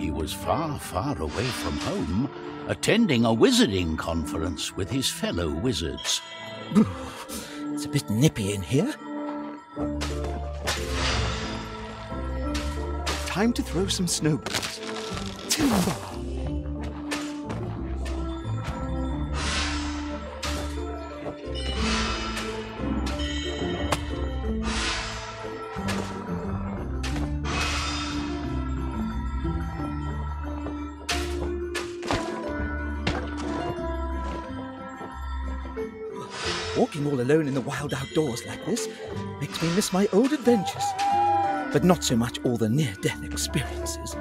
he was far, far away from home, attending a wizarding conference with his fellow wizards. It's a bit nippy in here. Time to throw some snowballs. Timber! Walking all alone in the wild outdoors like this makes me miss my old adventures, but not so much all the near-death experiences.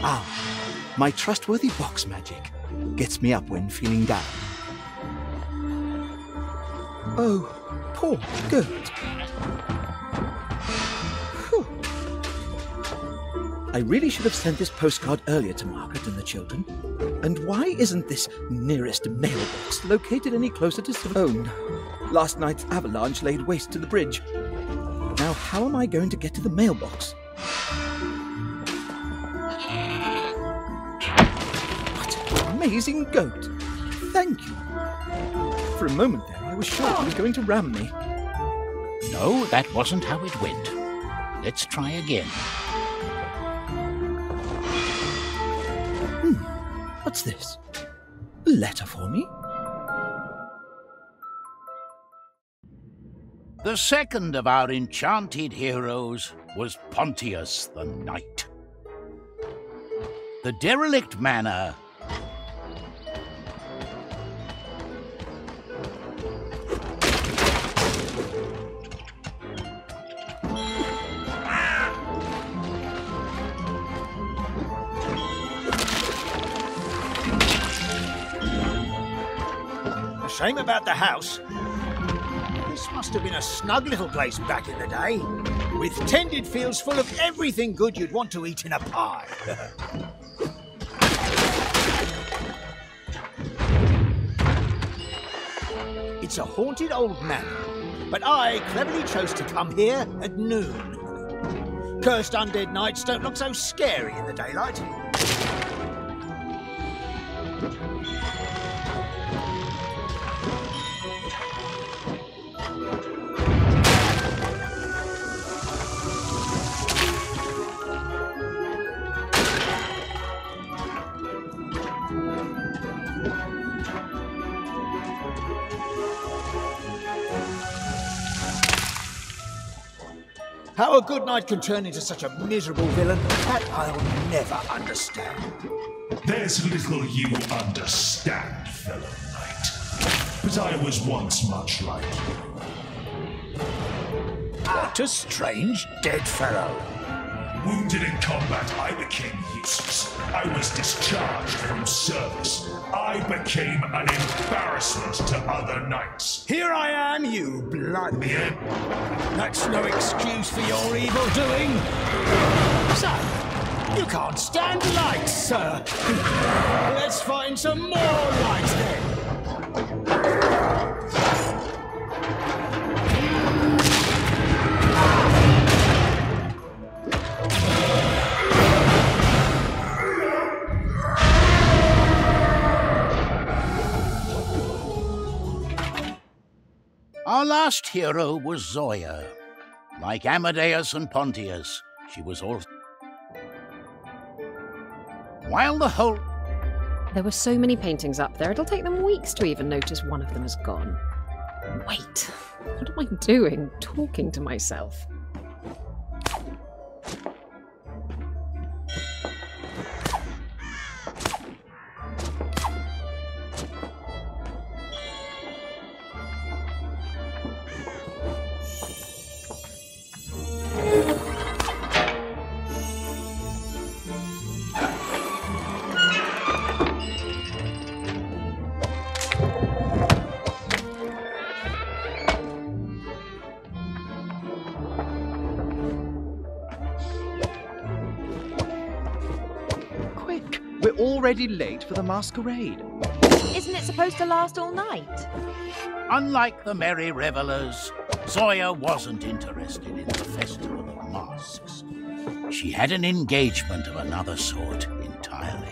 Ah, my trustworthy box magic gets me up when feeling down. Oh, poor goat. I really should have sent this postcard earlier to Margaret and the children. And why isn't this nearest mailbox located any closer to Savone? Last night's avalanche laid waste to the bridge. Now how am I going to get to the mailbox? What an amazing goat! Thank you. For a moment there, I was sure he was going to ram me. No, that wasn't how it went. Let's try again. What's this? A letter for me? The second of our enchanted heroes was Pontius the Knight. The derelict manor Shame about the house. This must have been a snug little place back in the day, with tended fields full of everything good you'd want to eat in a pie. It's a haunted old manor, but I cleverly chose to come here at noon. Cursed undead nights don't look so scary in the daylight. How a good knight can turn into such a miserable villain, that I'll never understand. There's little you understand, fellow knight. But I was once much like you. What a strange dead fellow. Wounded in combat, I became useless. I was discharged from service. I became an embarrassment to other knights. Here I am, you blood. Yeah. That's no excuse for your evil doing. So, you can't stand light, sir. Let's find some more light then. Our last hero was Zoya. Like Amadeus and Pontius, she was also... While the whole... There were so many paintings up there, it'll take them weeks to even notice one of them is gone. Wait, what am I doing? Talking to myself. We're already late for the masquerade. Isn't it supposed to last all night? Unlike the merry revelers, Zoya wasn't interested in the Festival of Masks. She had an engagement of another sort entirely.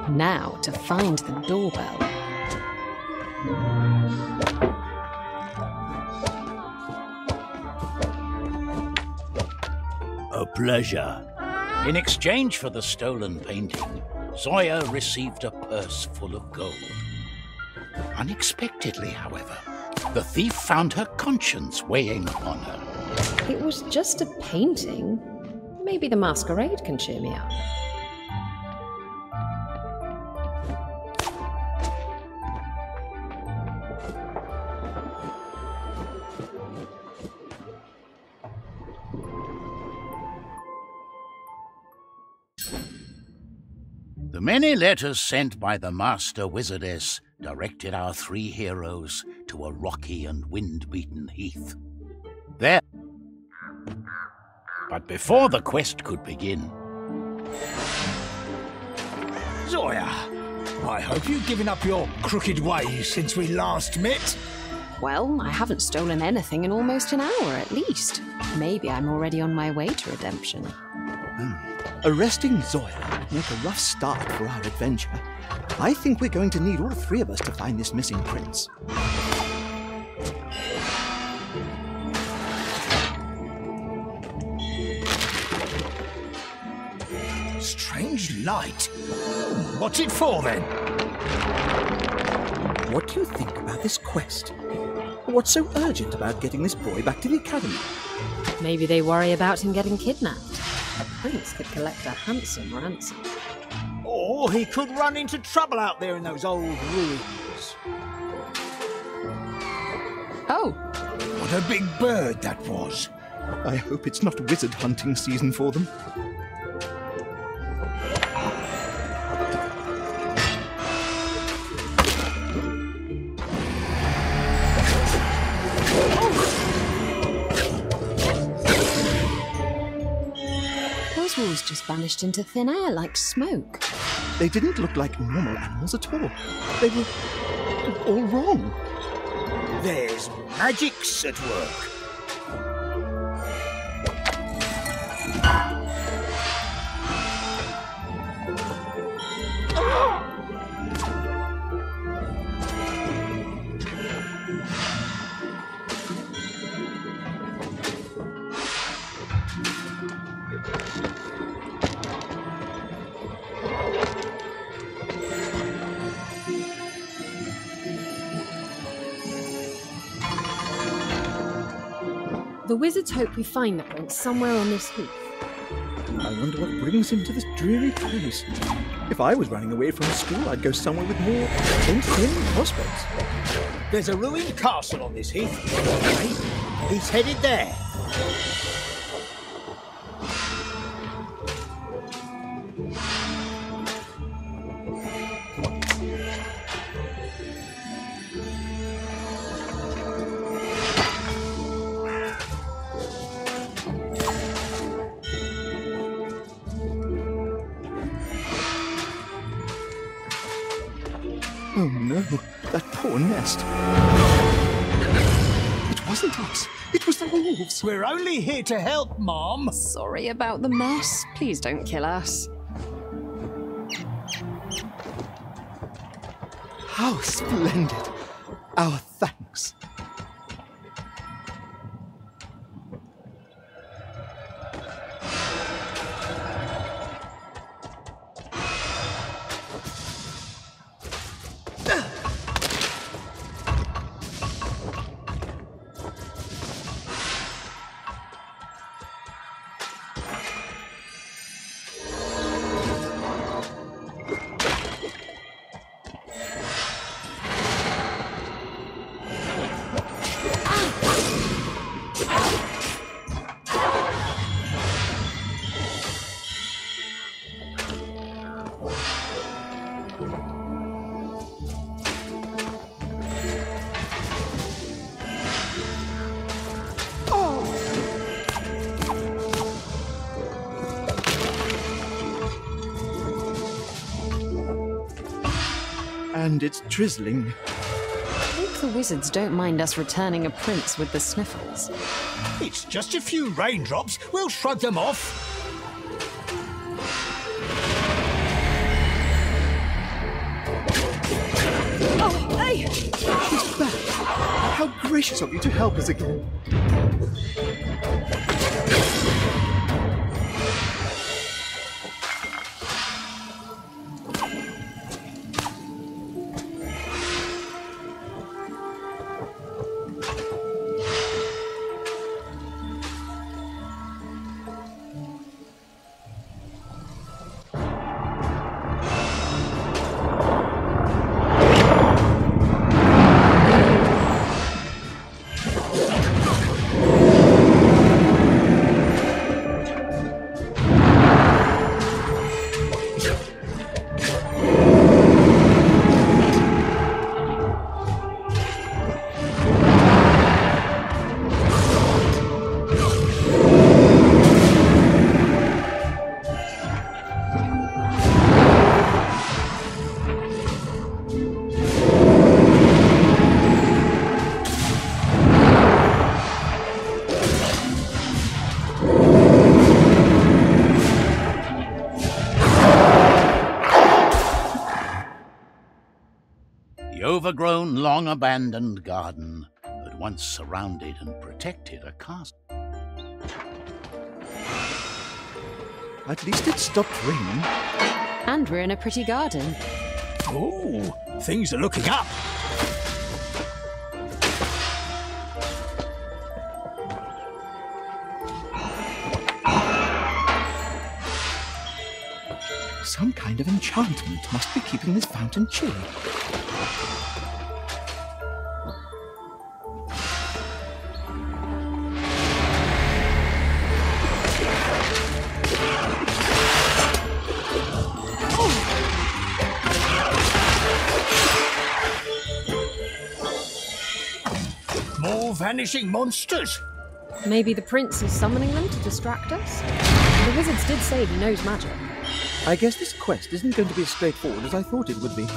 Now to find the doorbell. A pleasure. In exchange for the stolen painting, Zoya received a purse full of gold. Unexpectedly, however, the thief found her conscience weighing upon her. It was just a painting. Maybe the masquerade can cheer me up. The many letters sent by the Master Wizardess directed our three heroes to a rocky and wind-beaten heath. There. But before the quest could begin... Zoya, I hope you've given up your crooked ways since we last met. Well, I haven't stolen anything in almost an hour at least. Maybe I'm already on my way to redemption. Arresting Zoya would make a rough start for our adventure. I think we're going to need all three of us to find this missing prince. Strange light. What's it for, then? What do you think about this quest? What's so urgent about getting this boy back to the academy? Maybe they worry about him getting kidnapped. A prince could collect a handsome ransom. Or he could run into trouble out there in those old ruins. Oh! What a big bird that was. I hope it's not wizard hunting season for them. Those walls just vanished into thin air like smoke. They didn't look like normal animals at all. They were all wrong. There's magics at work. The wizards hope we find the prince somewhere on this heath. I wonder what brings him to this dreary place. If I was running away from school, I'd go somewhere with more entertaining prospects. There's a ruined castle on this heath. He's headed there. Oh no, that poor nest. It wasn't us. It was the wolves. We're only here to help, Mom. Sorry about the mess. Please don't kill us. How splendid. Our thanks. and it's drizzling. I hope the wizards don't mind us returning a prince with the sniffles. It's just a few raindrops. We'll shrug them off. Oh, hey! She's back. How gracious of you to help us again. The overgrown, long-abandoned garden had once surrounded and protected a castle. At least it stopped raining. And we're in a pretty garden. Ooh, things are looking up. Some kind of enchantment must be keeping this fountain chilly. More vanishing monsters. Maybe the prince is summoning them to distract us? The wizards did say he knows magic. I guess this quest isn't going to be as straightforward as I thought it would be.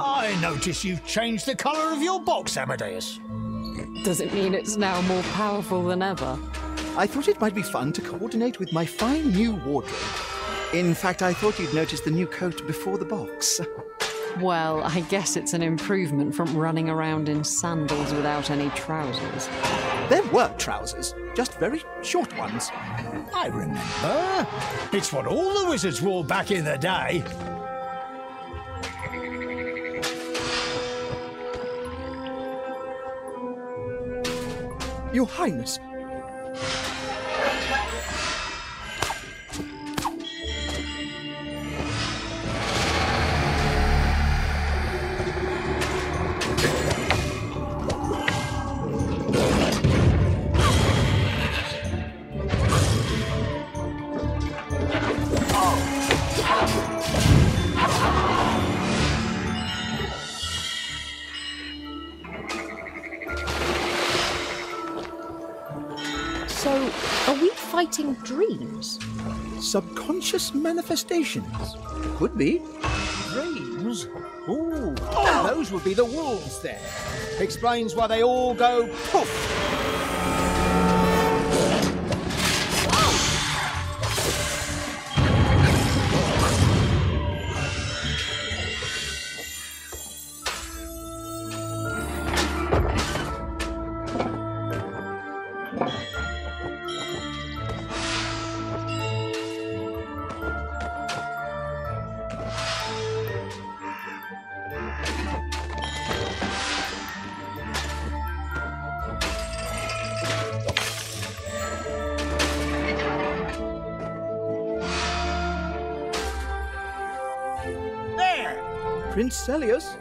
I notice you've changed the colour of your box, Amadeus. Does it mean it's now more powerful than ever? I thought it might be fun to coordinate with my fine new wardrobe. In fact, I thought you'd notice the new coat before the box. Well, I guess it's an improvement from running around in sandals without any trousers. There were trousers, just very short ones. I remember. It's what all the wizards wore back in the day. Your Highness. So, are we fighting dreams? Subconscious manifestations. Could be. Dreams? Ooh, those would be the wolves there. Explains why they all go poof. Prince Celius?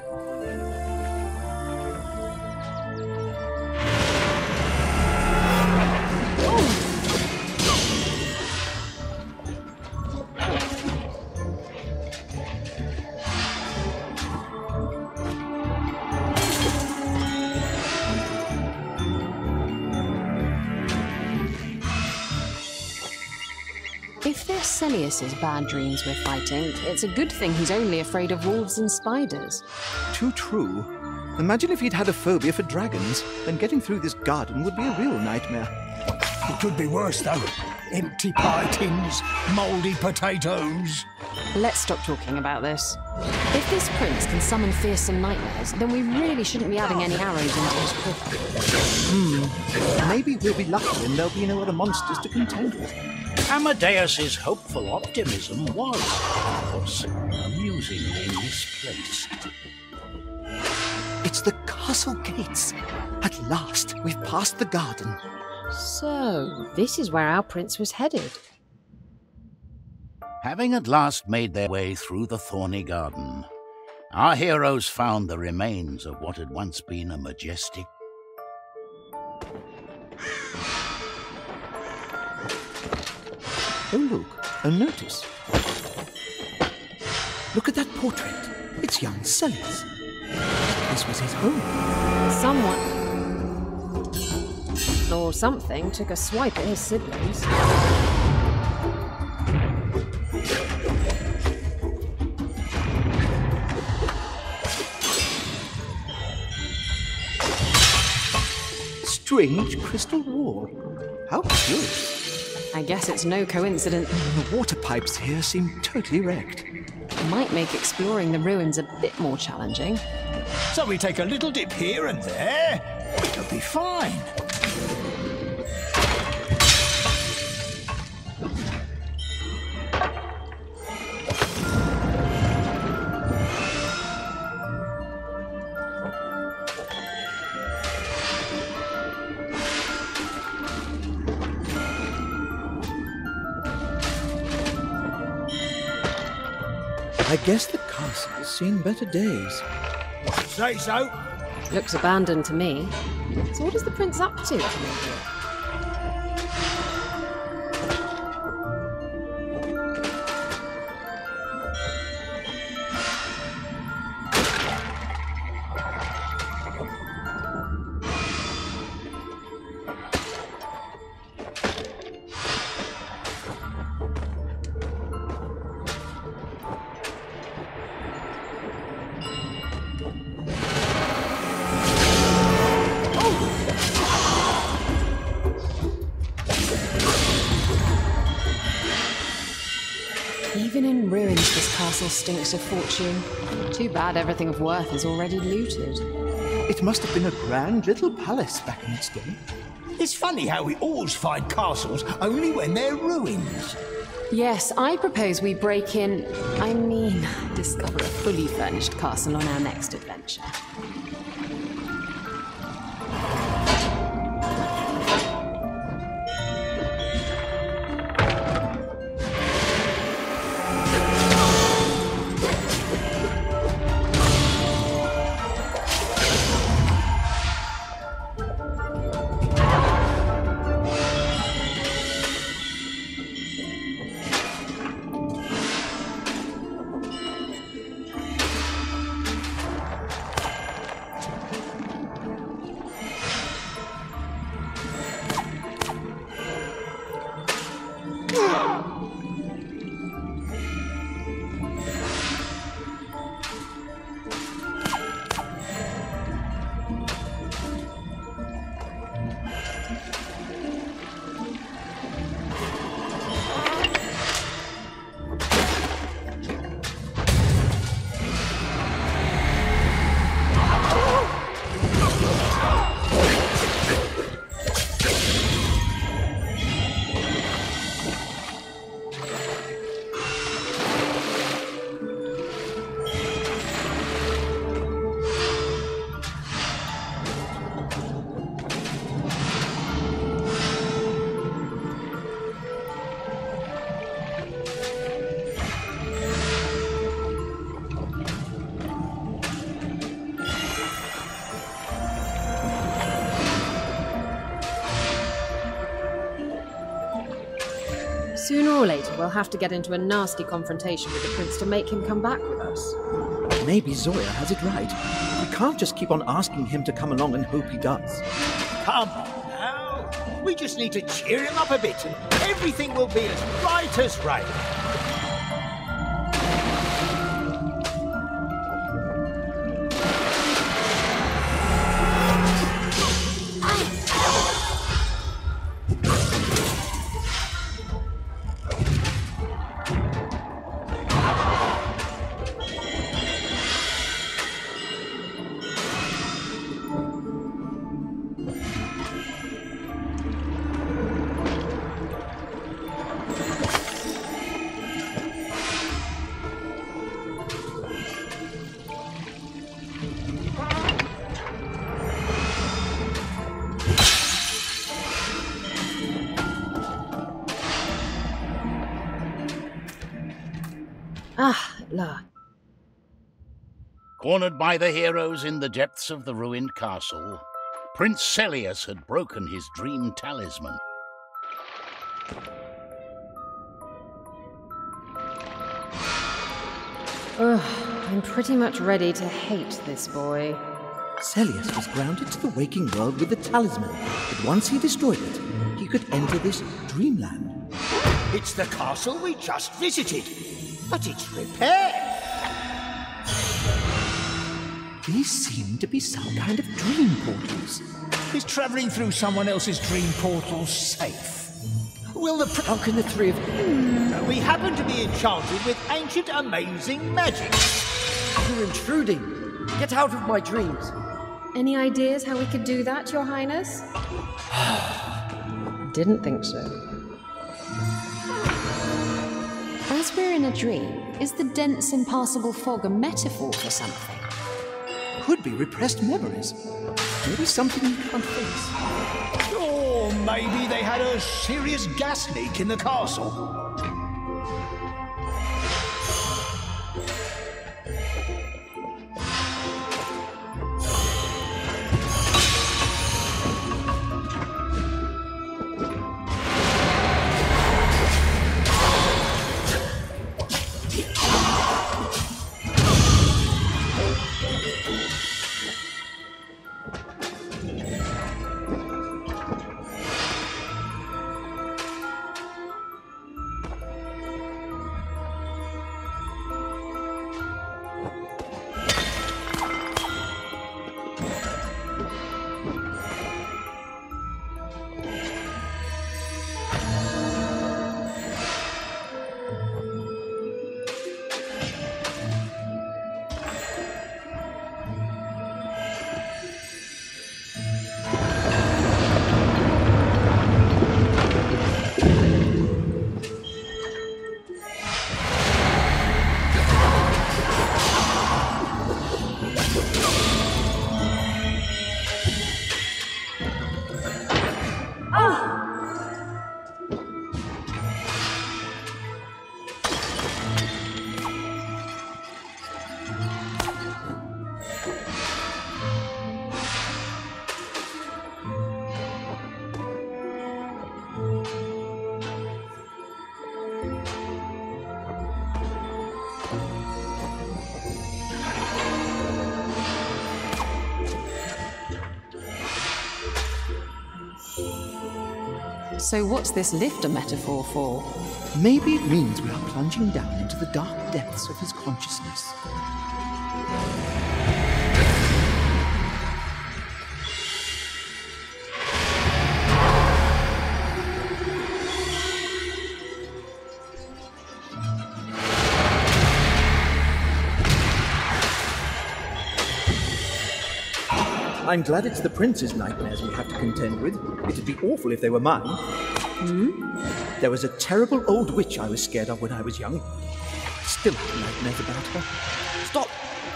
If they're Celius's bad dreams we're fighting, it's a good thing he's only afraid of wolves and spiders. Too true. Imagine if he'd had a phobia for dragons, then getting through this garden would be a real nightmare. It could be worse, though. Empty pie tins, mouldy potatoes. Let's stop talking about this. If this prince can summon fearsome nightmares, then we really shouldn't be adding any arrows into his quiver. Maybe we'll be lucky and there'll be no other monsters to contend with. Amadeus's hopeful optimism was, of course, amusingly misplaced. It's the castle gates. At last, we've passed the garden. So, this is where our prince was headed. Having at last made their way through the thorny garden, our heroes found the remains of what had once been a majestic... Oh look, a notice. Look at that portrait. It's young Celius. This was his home. Someone... or something took a swipe at his siblings. Strange crystal wall. How curious. I guess it's no coincidence. The water pipes here seem totally wrecked. Might make exploring the ruins a bit more challenging. So we take a little dip here and there. It'll be fine. I guess the castle's seen better days. Say so. Looks abandoned to me. So what is the prince up to? Even in ruins, this castle stinks of fortune. Too bad everything of worth is already looted. It must have been a grand little palace back in its day. It's funny how we always find castles only when they're ruins. Yes, I propose we break in... discover a fully furnished castle on our next adventure. Sooner or later, we'll have to get into a nasty confrontation with the prince to make him come back with us. Maybe Zoya has it right. We can't just keep on asking him to come along and hope he does. Come on now. We just need to cheer him up a bit and everything will be as right as rain. Ah, la. Cornered by the heroes in the depths of the ruined castle, Prince Celius had broken his dream talisman. Ugh, I'm pretty much ready to hate this boy. Celius was grounded to the waking world with the talisman, but once he destroyed it, he could enter this dreamland. It's the castle we just visited, but it's repaired. These seem to be some kind of dream portals. Is travelling through someone else's dream portal safe? Will the How can the three of you... We happen to be enchanted with ancient amazing magic. You're intruding. Get out of my dreams. Any ideas how we could do that, Your Highness? Didn't think so. As we're in a dream, is the dense, impassable fog a metaphor for something? Could be repressed memories. Maybe something you can't face. Or maybe they had a serious gas leak in the castle. So what's this lift a metaphor for? Maybe it means we are plunging down into the dark depths of his consciousness. I'm glad it's the prince's nightmares we have to contend with. It'd be awful if they were mine. There was a terrible old witch I was scared of when I was young. I still have nightmares about her. Stop!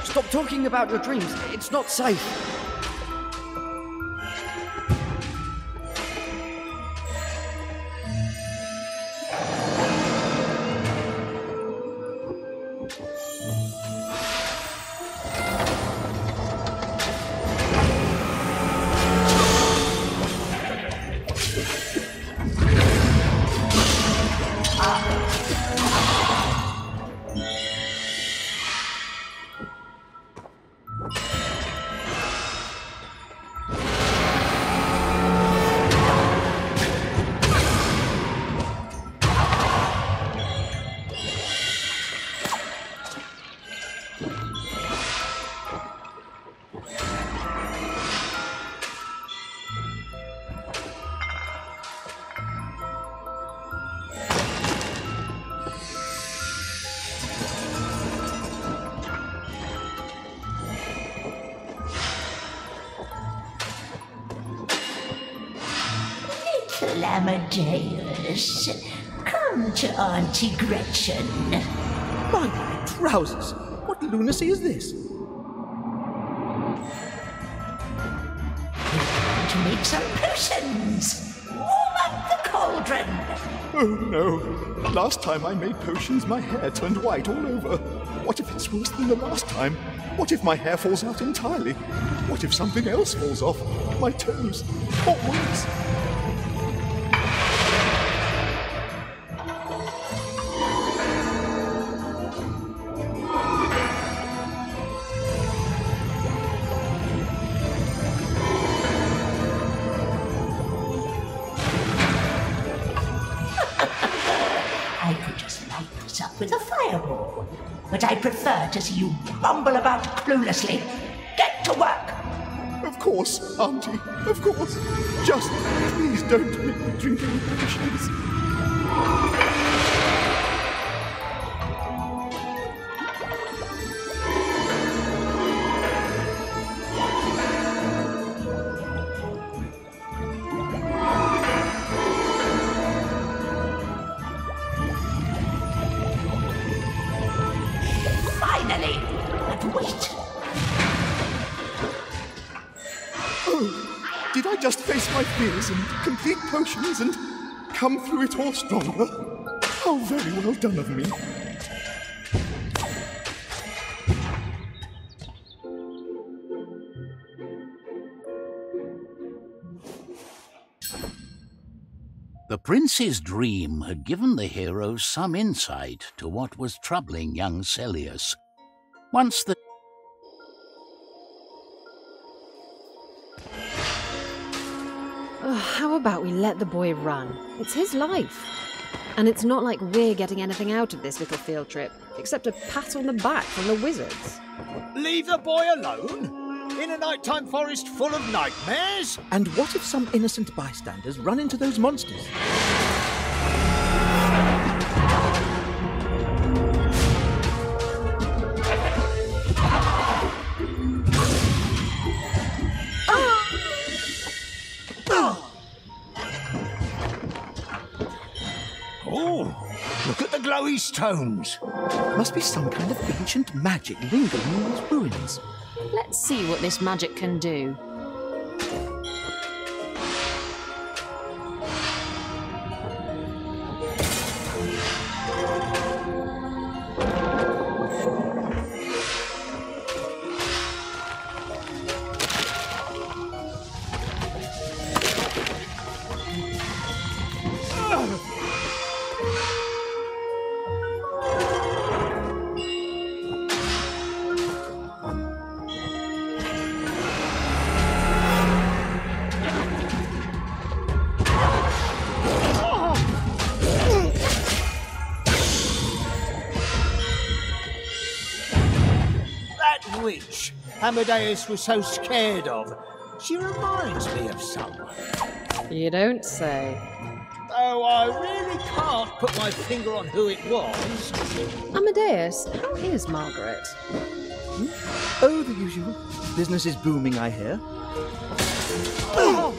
Stop talking about your dreams. It's not safe. Amadeus. Come to Auntie Gretchen. My trousers! What lunacy is this? To make some potions. Warm up the cauldron. Oh no! Last time I made potions, my hair turned white all over. What if it's worse than the last time? What if my hair falls out entirely? What if something else falls off? My toes? Or worse? I could just light this up with a fireball. But I prefer to see you bumble about cluelessly. Get to work! Of course, Auntie, of course. Just please don't make me drink any potions. Finally! But wait! Oh, did I just face my fears and complete potions and come through it all stronger? How very well done of me. The prince's dream had given the heroes some insight to what was troubling young Celius. Once the How about we let the boy run? It's his life. And it's not like we're getting anything out of this little field trip, except a pat on the back from the wizards. Leave the boy alone? In a nighttime forest full of nightmares? And what if some innocent bystanders run into those monsters? Oh, look at the glowy stones. Must be some kind of ancient magic lingering in these ruins. Let's see what this magic can do. Witch Amadeus was so scared of. She reminds me of someone. You don't say. Though I really can't put my finger on who it was. Amadeus, how is Margaret? Oh, the usual. Business is booming, I hear. Oh.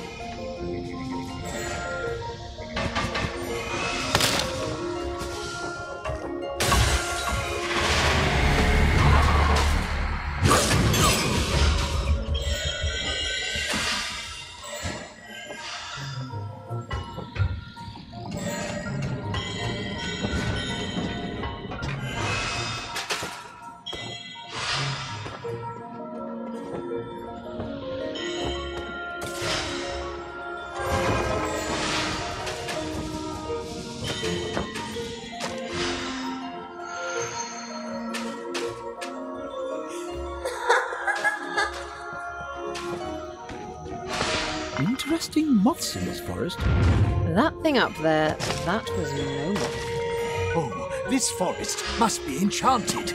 Interesting moths in this forest. That thing up there, that was no moth. Oh, this forest must be enchanted.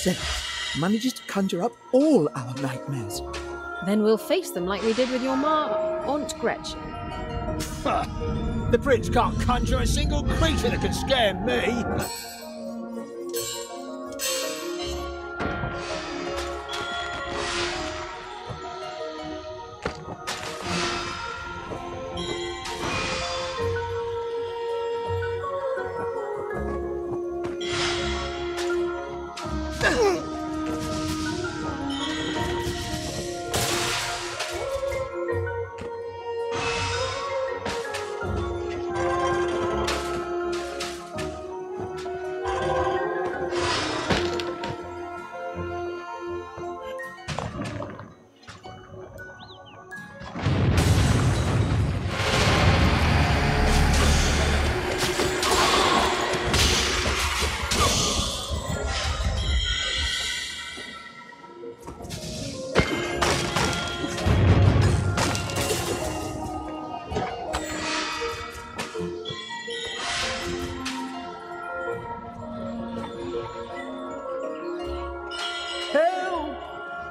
Zenith manages to conjure up all our nightmares. Then we'll face them like we did with your Aunt Gretchen. The prince can't conjure a single creature that can scare me.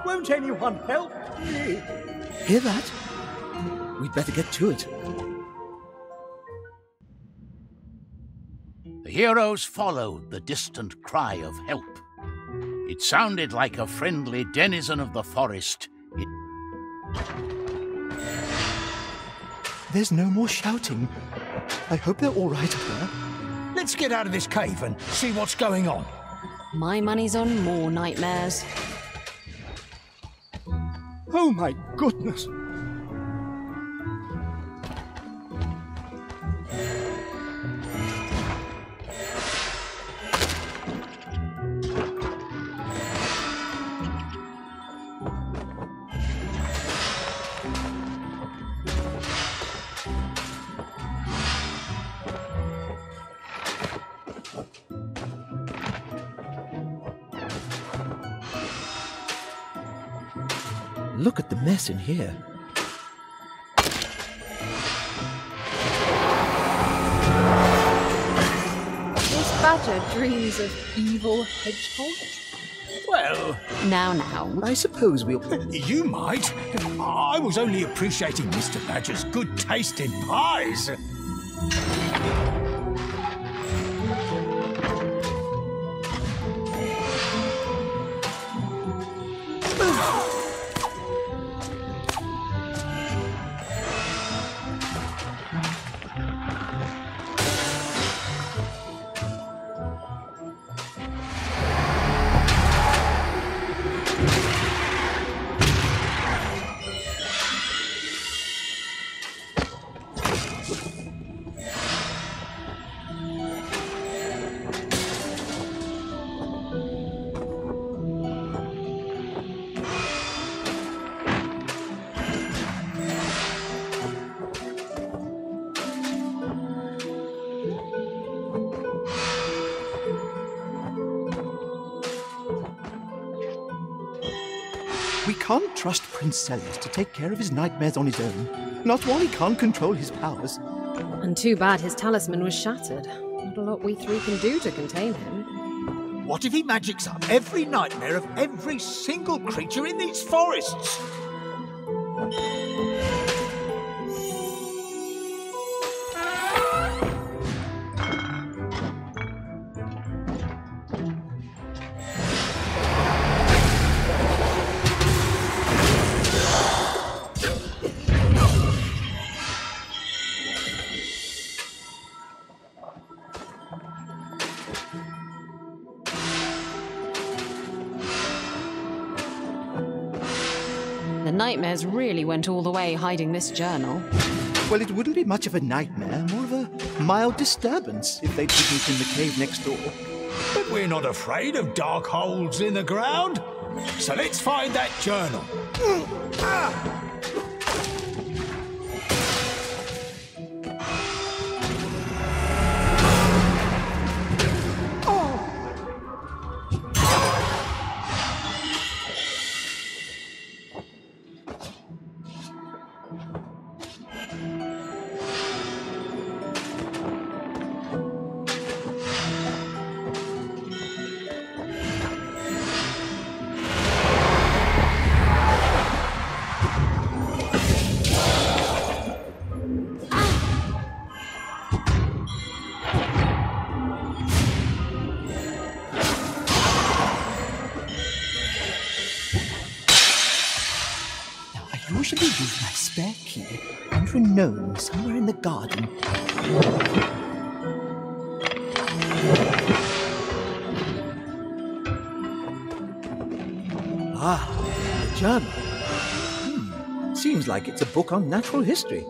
Won't anyone help me? Hear that? We'd better get to it. The heroes followed the distant cry of help. It sounded like a friendly denizen of the forest. There's no more shouting. I hope they're all right up there. Let's get out of this cave and see what's going on. My money's on more nightmares. Oh my goodness! Look at the mess in here. This badger dreams of evil hedgehogs? Well, Now. I suppose we'll... you might. I was only appreciating Mr. Badger's good taste in pies. We can't trust Prince Celius to take care of his nightmares on his own. Not while he can't control his powers. And too bad his talisman was shattered. Not a lot we three can do to contain him. What if he magics up every nightmare of every single creature in these forests? The nightmares really went all the way hiding this journal. Well, it wouldn't be much of a nightmare, more of a mild disturbance if they'd hidden it in the cave next door. But we're not afraid of dark holes in the ground. So let's find that journal. usually leave my spare key under a gnome somewhere in the garden. Ah, the journal. Seems like it's a book on natural history.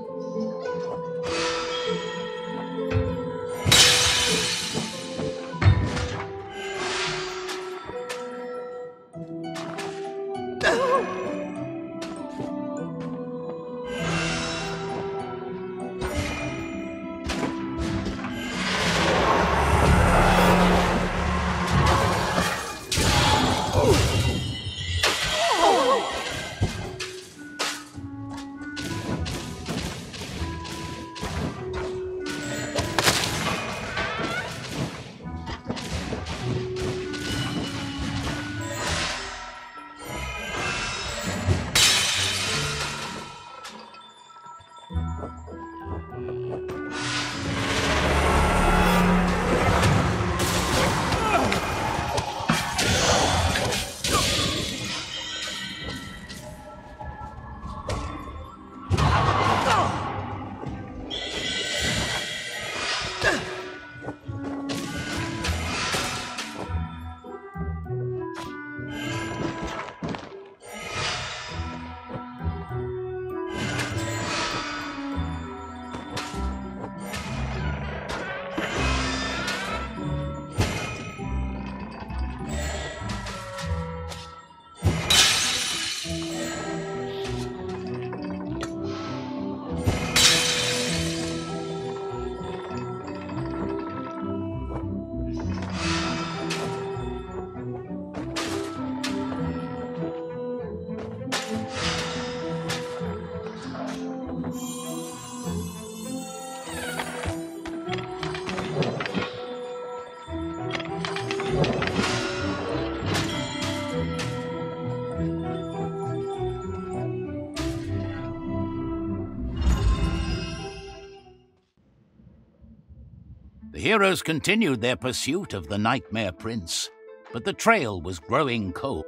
The heroes continued their pursuit of the Nightmare Prince, but the trail was growing cold.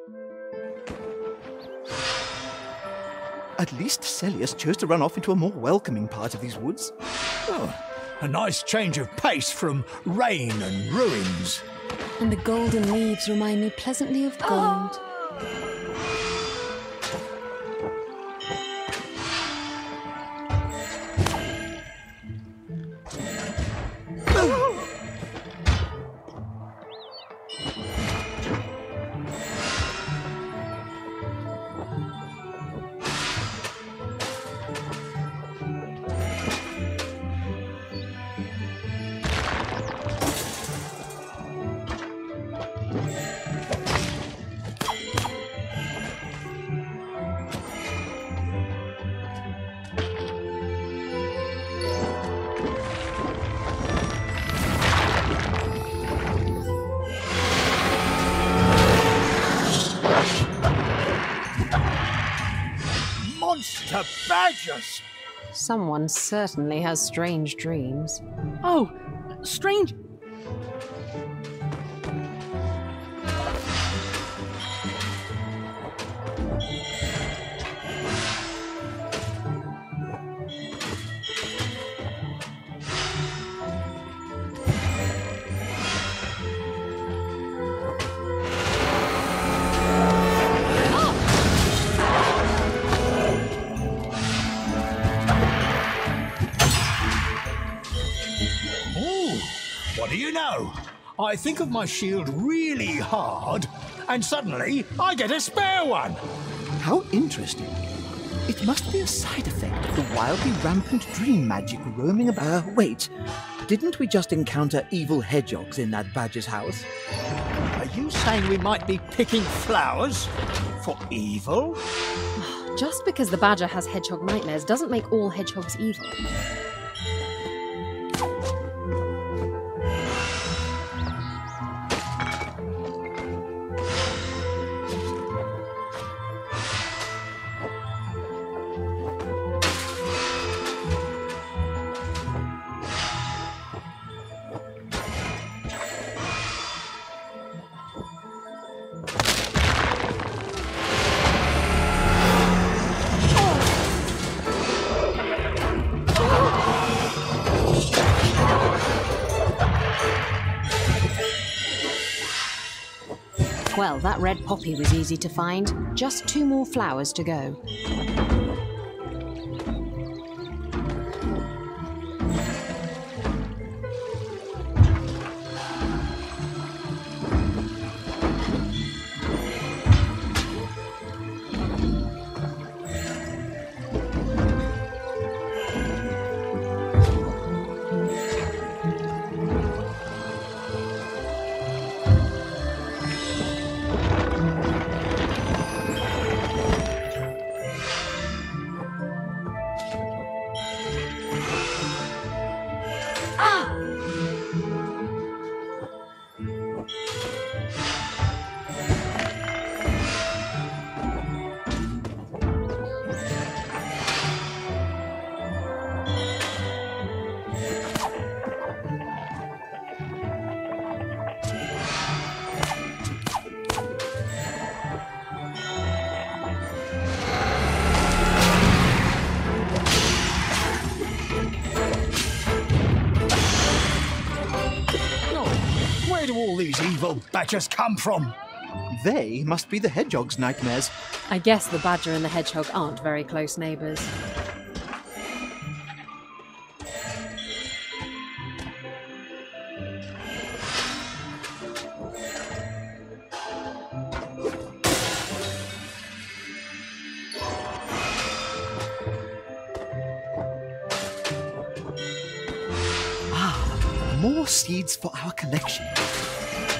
At least Celius chose to run off into a more welcoming part of these woods. Oh, a nice change of pace from rain and ruins. And the golden leaves remind me pleasantly of gold. Monster badgers! Someone certainly has strange dreams. Oh, strange. What do you know? I think of my shield really hard, and suddenly I get a spare one. How interesting. It must be a side effect of the wildly rampant dream magic roaming about. Wait, didn't we just encounter evil hedgehogs in that badger's house? Are you saying we might be picking flowers for evil? Just because the badger has hedgehog nightmares doesn't make all hedgehogs evil. Well, that red poppy was easy to find. Just 2 more flowers to go. Where do all these evil badgers come from? They must be the hedgehog's nightmares. I guess the badger and the hedgehog aren't very close neighbours. More seeds for our collection.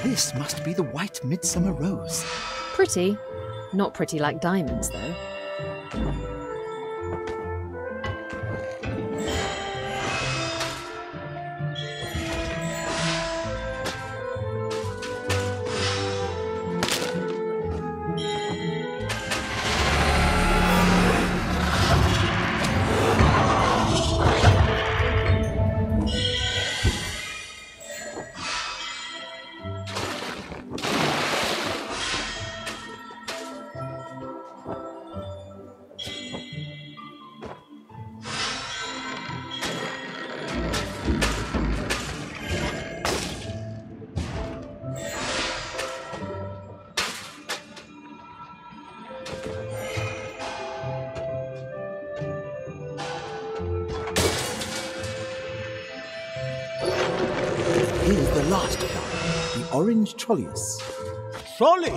This must be the white midsummer rose. Pretty. Not pretty like diamonds, though. Here's the last flower, the orange trolleus. Trolleys?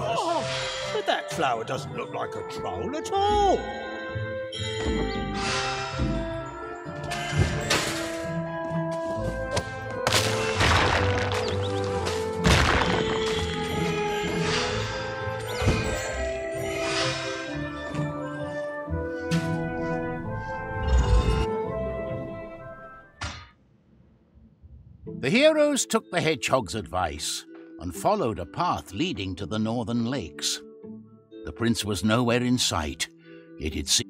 But that flower doesn't look like a troll at all. The heroes took the hedgehog's advice and followed a path leading to the northern lakes. The prince was nowhere in sight. It had seemed.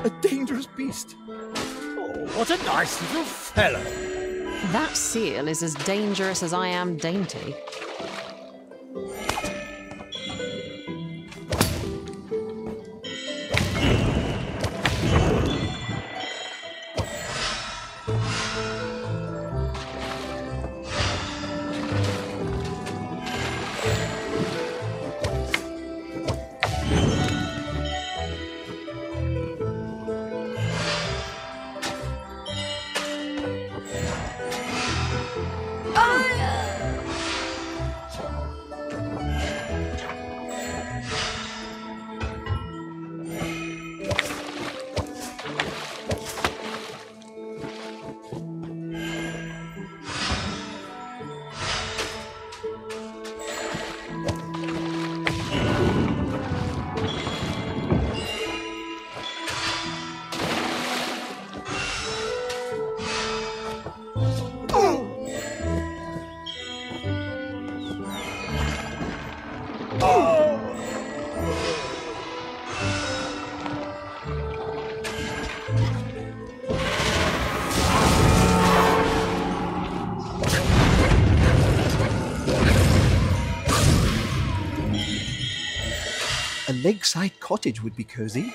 A dangerous beast. Oh, what a nice little fellow. That seal is as dangerous as I am dainty. A lakeside cottage would be cozy.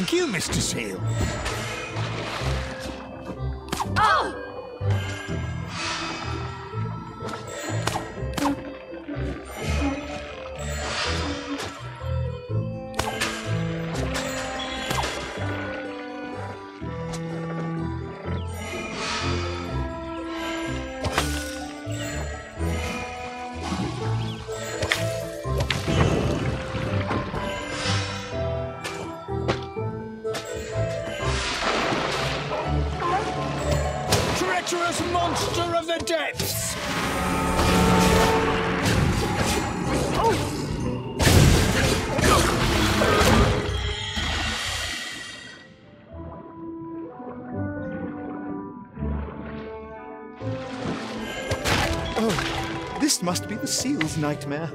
Thank you, Mr. Seal. Treacherous monster of the depths! Oh, this must be the seal's nightmare.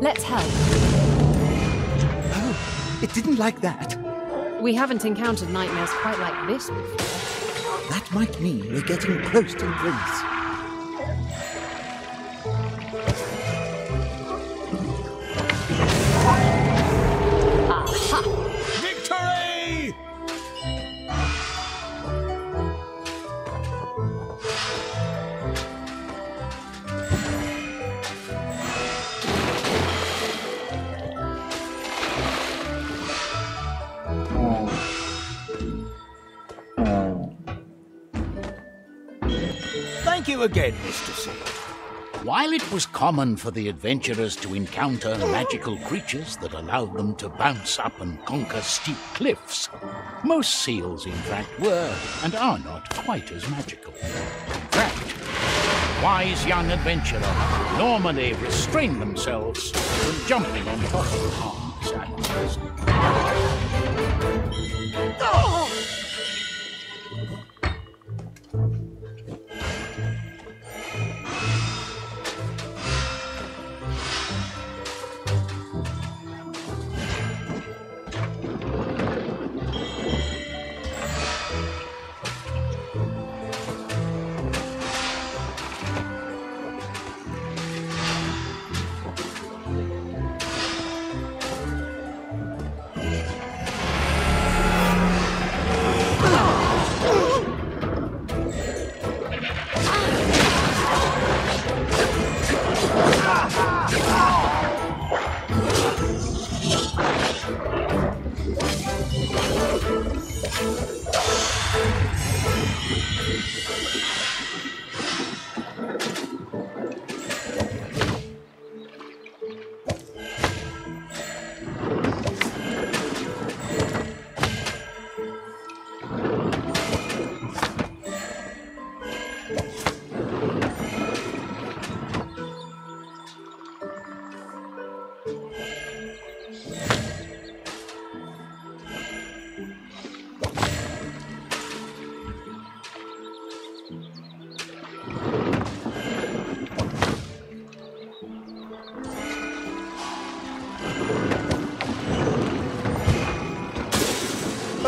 Let's help. Oh, it didn't like that. We haven't encountered nightmares quite like this before. That might mean we're getting close to the prince. Aha! Victory! Thank you again, Mr. Seal. While it was common for the adventurers to encounter magical creatures that allowed them to bounce up and conquer steep cliffs, most seals, in fact, were and are not quite as magical. In fact, wise young adventurer normally restrain themselves from jumping on top of harmless animals.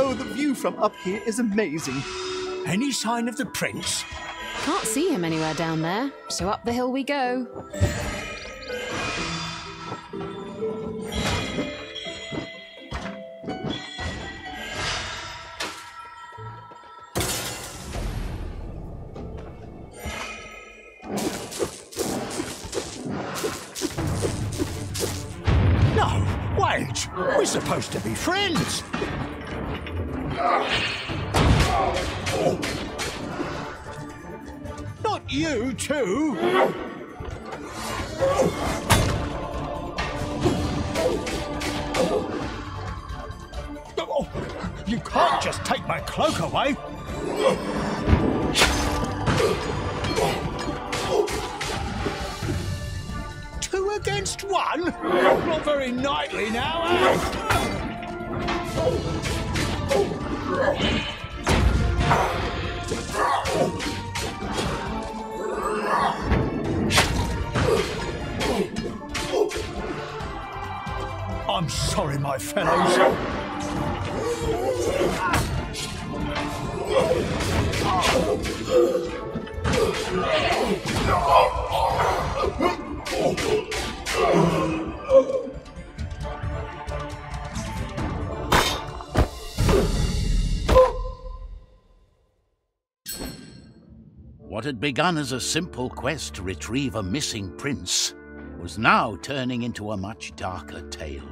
Oh, the view from up here is amazing. Any sign of the prince? Can't see him anywhere down there, so up the hill we go. No, wait! We're supposed to be friends! Not you, too! Oh, you can't just take my cloak away! Two against one? Not very knightly now, eh? I'm sorry, my fellows. What had begun as a simple quest to retrieve a missing prince was now turning into a much darker tale.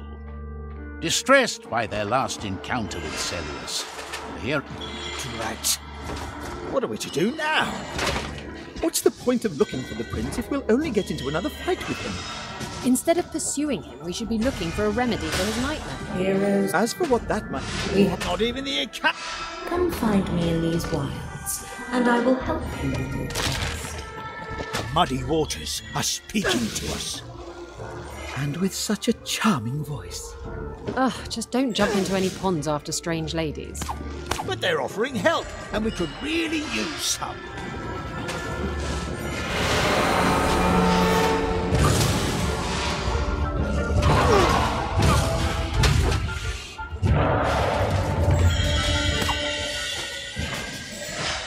Distressed by their last encounter with Celius, the hero... Drat! What are we to do now? What's the point of looking for the prince if we'll only get into another fight with him? Instead of pursuing him, we should be looking for a remedy for his nightmare. Heroes, As for what that might we have Not even the account. Come find me in these wilds, and I will help you with your quest. The muddy waters are speaking to us. and with such a charming voice. Ugh, just don't jump into any ponds after strange ladies. But they're offering help, and we could really use some.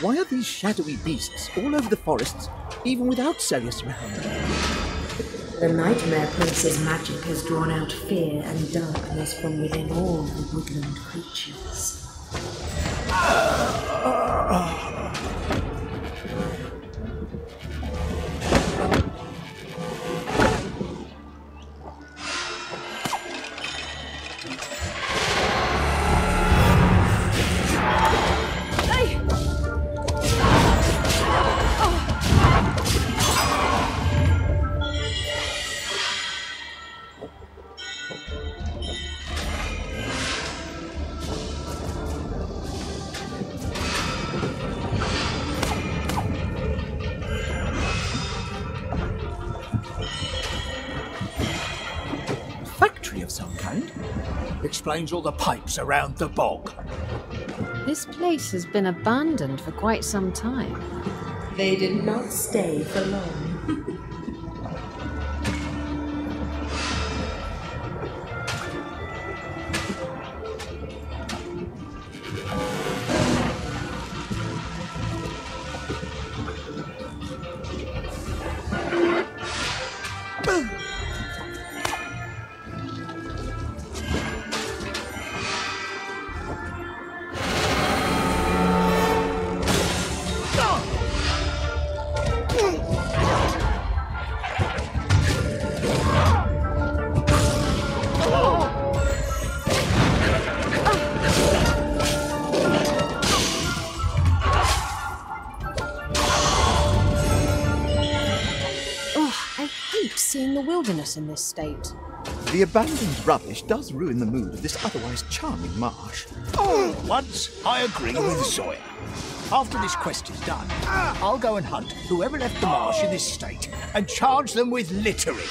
Why are these shadowy beasts all over the forests, even without Celius around? The Nightmare Prince's magic has drawn out fear and darkness from within all the woodland creatures. Factory of some kind? Explains all the pipes around the bog. This place has been abandoned for quite some time. They did not stay for long. Seeing the wilderness in this state. The abandoned rubbish does ruin the mood of this otherwise charming marsh. Once I agree with Zoya. After this quest is done, I'll go and hunt whoever left the marsh in this state and charge them with littering.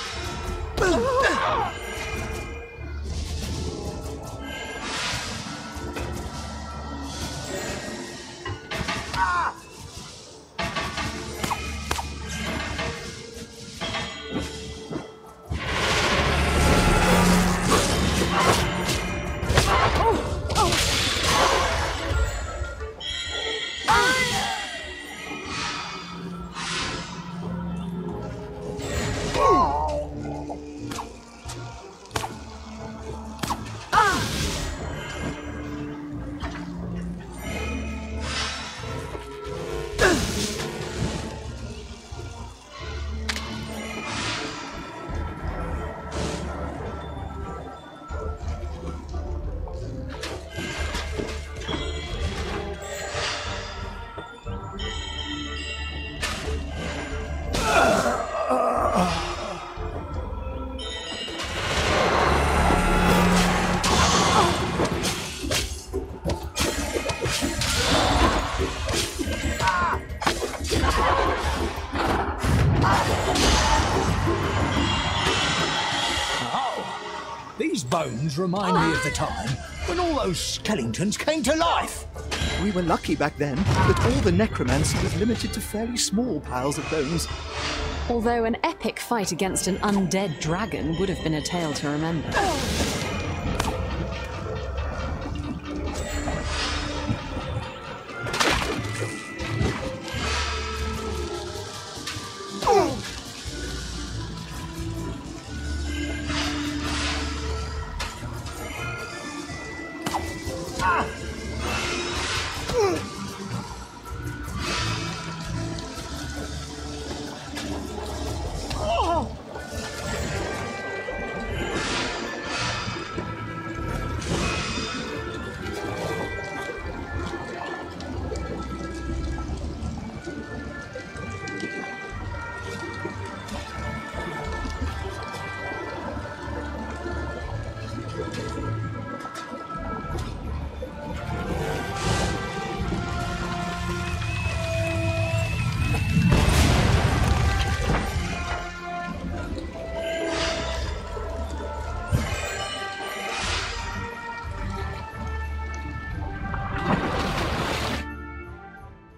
bones remind me of the time when all those skeletons came to life. We were lucky back then that all the necromancy was limited to fairly small piles of bones. Although an epic fight against an undead dragon would have been a tale to remember.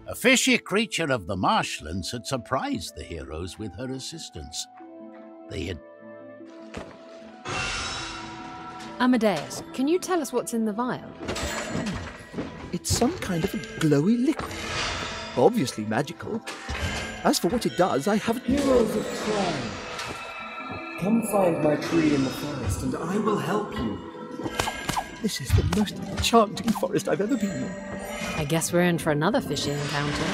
A fishy creature of the marshlands had surprised the heroes with her assistance. They had... Amadeus, can you tell us what's in the vial? It's some kind of a glowy liquid. Obviously magical. As for what it does, I haven't... Heroes of Trine, come find my tree in the forest and I will help you. This is the most enchanting forest I've ever been in. I guess we're in for another fishing encounter.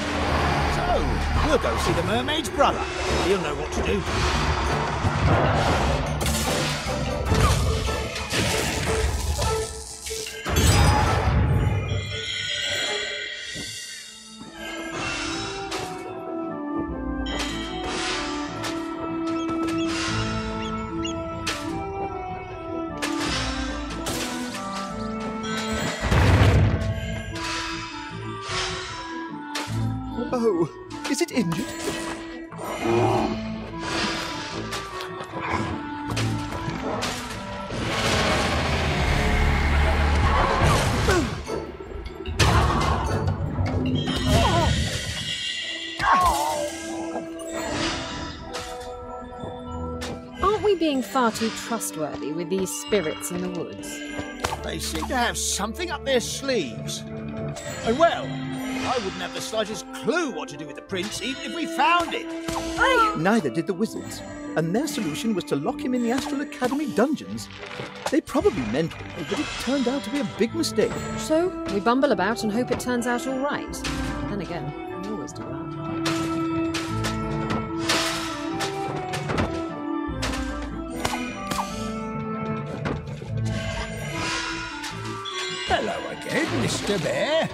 So, we'll go see the mermaid's brother. He'll know what to do. Oh, is it injured? Aren't we being far too trustworthy with these spirits in the woods? They seem to have something up their sleeves. And well, I wouldn't have the slightest clue what to do with the prince, even if we found it. Neither did the wizards, and their solution was to lock him in the Astral Academy dungeons. They probably meant well, but it turned out to be a big mistake. So, we bumble about and hope it turns out all right. Then again, we always do that. Hello again, Mr. Bear.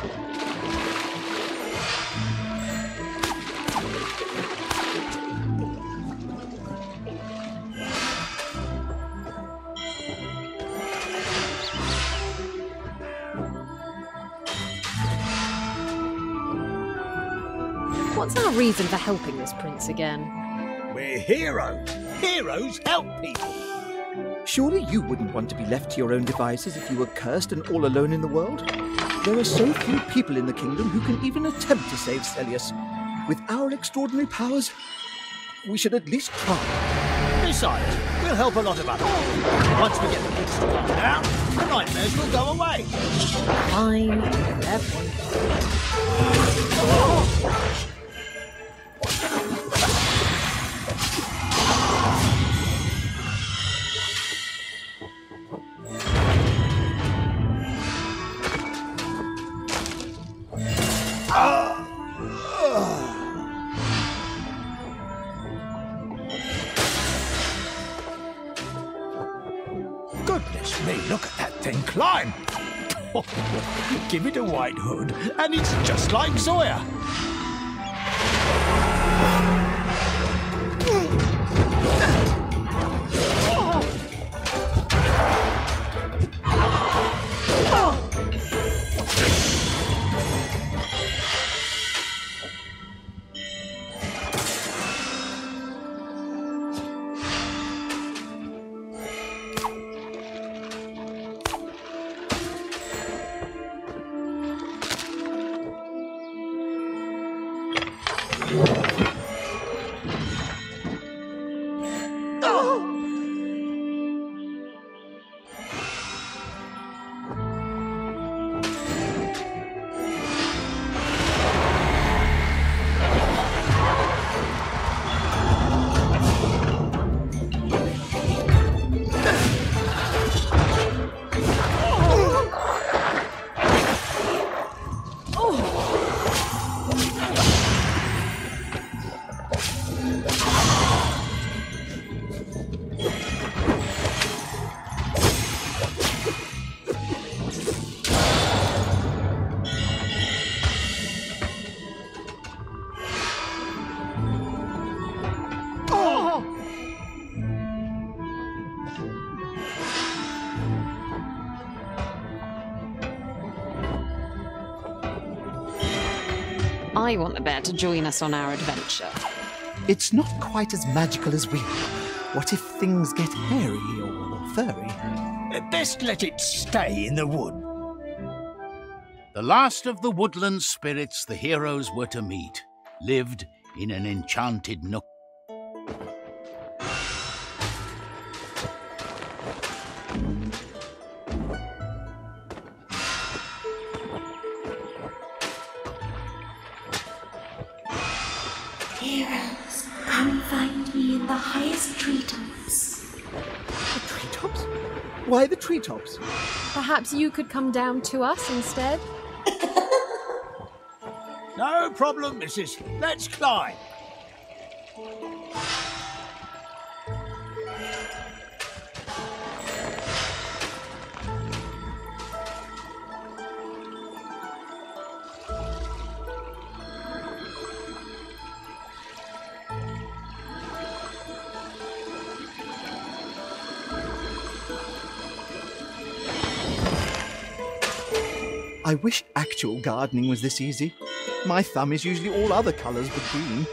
What's our reason for helping this prince again? We're heroes. Heroes help people. Surely you wouldn't want to be left to your own devices if you were cursed and all alone in the world? There are so few people in the kingdom who can even attempt to save Celius. With our extraordinary powers, we should at least try. Besides, we'll help a lot of others. Once we get the prince to calm down, the nightmares will go away. Fine, everyone. Goodness me, look at that thing climb. Give it a white hood, and it's just like Zoya. I want the bear to join us on our adventure. It's not quite as magical as we are. What if things get hairy or furry? Best let it stay in the wood. The last of the woodland spirits the heroes were to meet lived in an enchanted nook. Heroes, come find me in the highest treetops. The treetops? Why the treetops? Perhaps you could come down to us instead? No problem, missus. Let's climb. I wish actual gardening was this easy. My thumb is usually all other colours but green.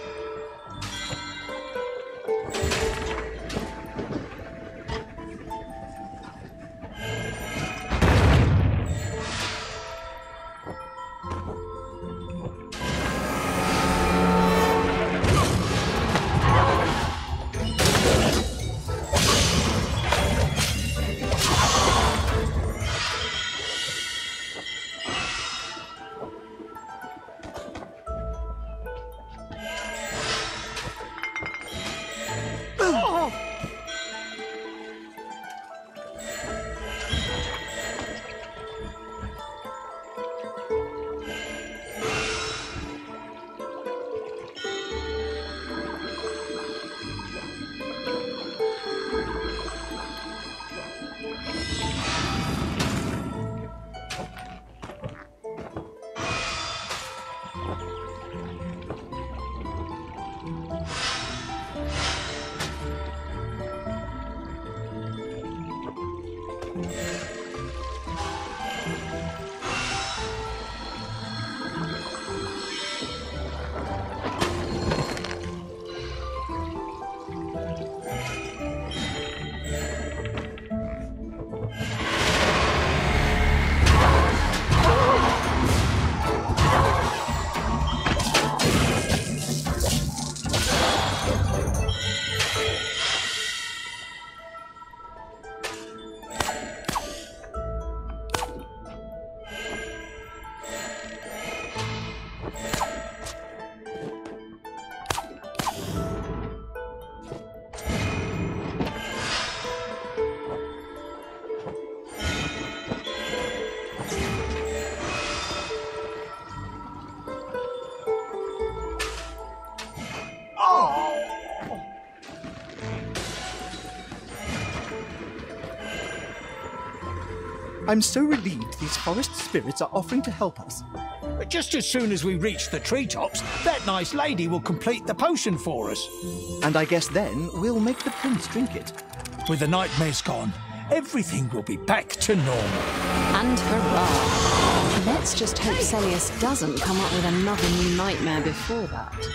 I'm so relieved these forest spirits are offering to help us. But just as soon as we reach the treetops, that nice lady will complete the potion for us. And I guess then we'll make the prince drink it. With the nightmares gone, everything will be back to normal. And hurrah! Let's just hope Celius doesn't come up with another new nightmare before that.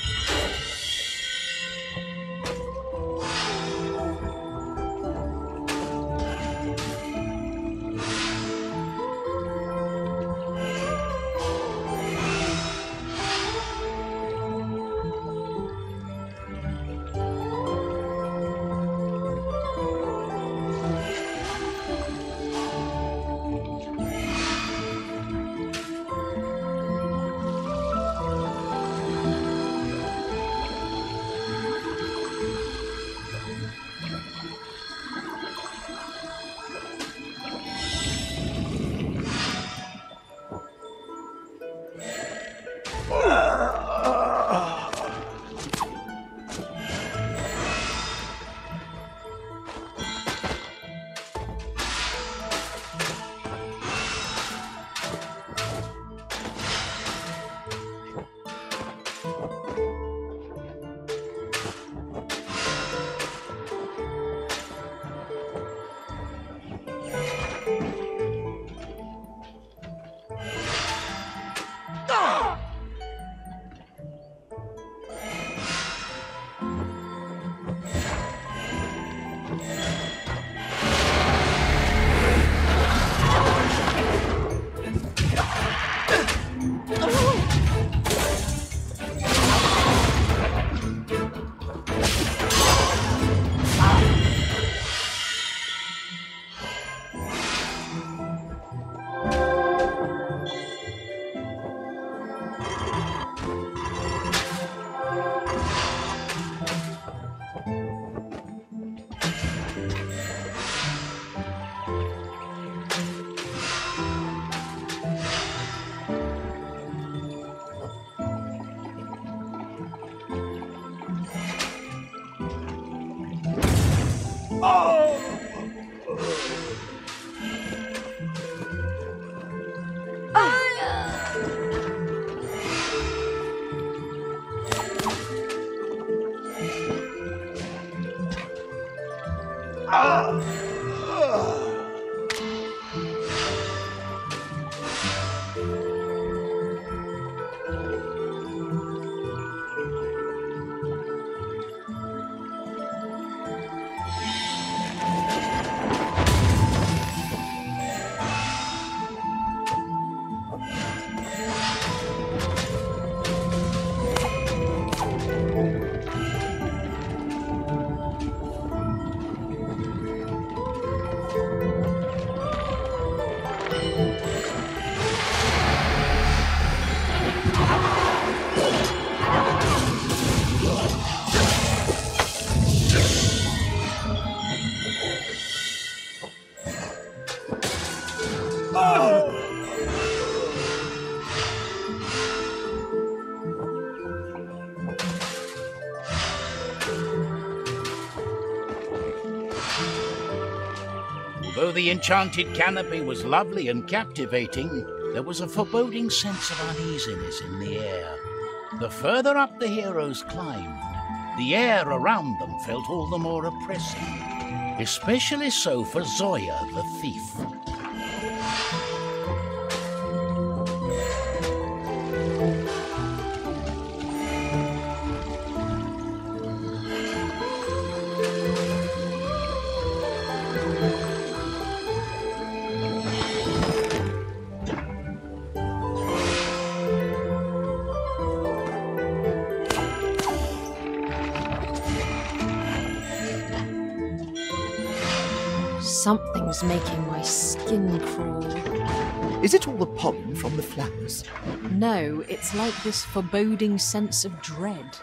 Although the enchanted canopy was lovely and captivating, there was a foreboding sense of uneasiness in the air. The further up the heroes climbed, the air around them felt all the more oppressive, especially so for Zoya the thief. Something's making my skin crawl. Is it all the pollen from the flowers? No, it's like this foreboding sense of dread.